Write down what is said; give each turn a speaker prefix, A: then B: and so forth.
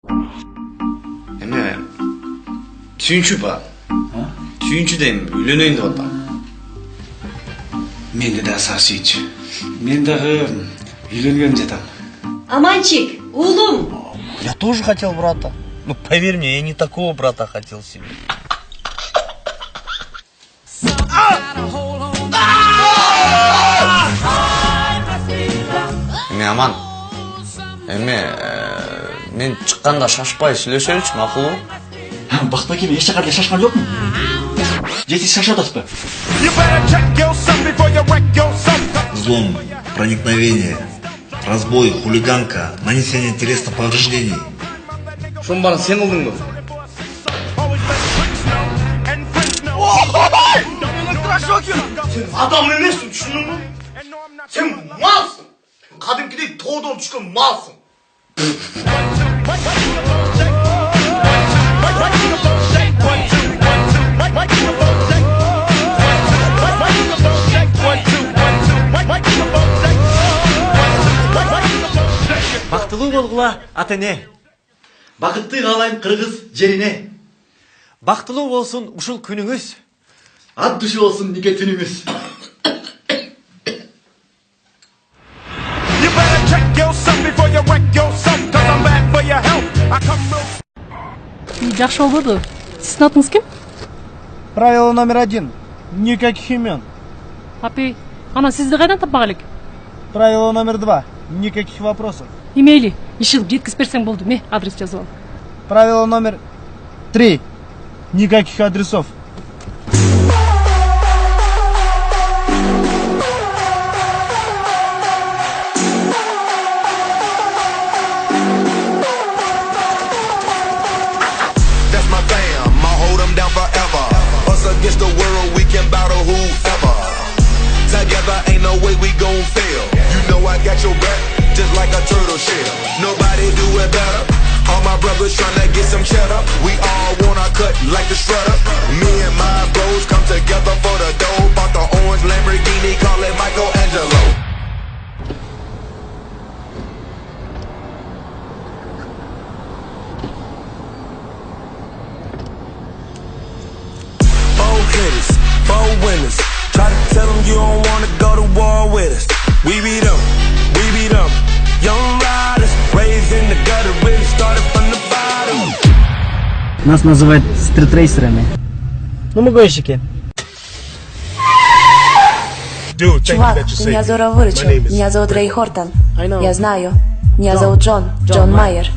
A: Эме сүйүнчү ба? Сүйүнчү дейм, үйлөнөйүн деп атам.
B: Менде да сасыйчы. Мен дагы үйлөнгөн жатам.
C: Аманчик, улум.
D: Я тоже хотел брата. Ну, поверь мне, я не такого брата хотел себе.
A: Эме аман. Мен чыкканда шашпай сүйлөшөлүчү, макулбу?
B: Бактбек эми эч жака шашкан жокмун. Же сиз шашып атасызбы?
E: Взлом, проникновение, разбой, хулиганка, нанесение телесных повреждений.
A: Шунун баарын сен кылдыңбы? Сен адам эмессиң, түшүндүңбү? Сен малсың. Кадимкидей тоодон түшкөн малсың.
D: Бактылуу болгула ата эне.
B: Бакытты каалайм кыргыз жерине.
D: Бактылуу болсун ушул күнүңүз.
B: Ат душу болсун нике түнүңүз.
C: Жакшы болбоду. Сиздин атыңыз ким?
F: Правило номер 1. Никаких имен.
C: Апей, анан сизди кайдан таппак элек?
F: Правило номер 2. Никаких вопросов.
C: Эмейли, иш кылып жеткизип берсең болду, ме адрес жазып ал.
F: Правило номер 3. Никаких адресов.
G: Against the world, we can battle whoever. Together, ain't no way we gon' fail. You know I got your back, just like a turtle shell. Nobody do it better. All my brothers tryna get some cheddar. We all wanna cut like the shredder. Me and my bros come together for the dough. Bought the orange Lamborghini, call it Michelangelo. Hitters, 4 winners. Try to tell them you don't wanna go to war with us. We beat them. Young riders, raised in the gutter, really started from the bottom.
F: Нас называют стритрейсерами. Ну, могойщики.
H: Чувак, ты меня здорово выручил. Меня зовут Рэй Хортон. Я знаю. Меня зовут Джон Майер.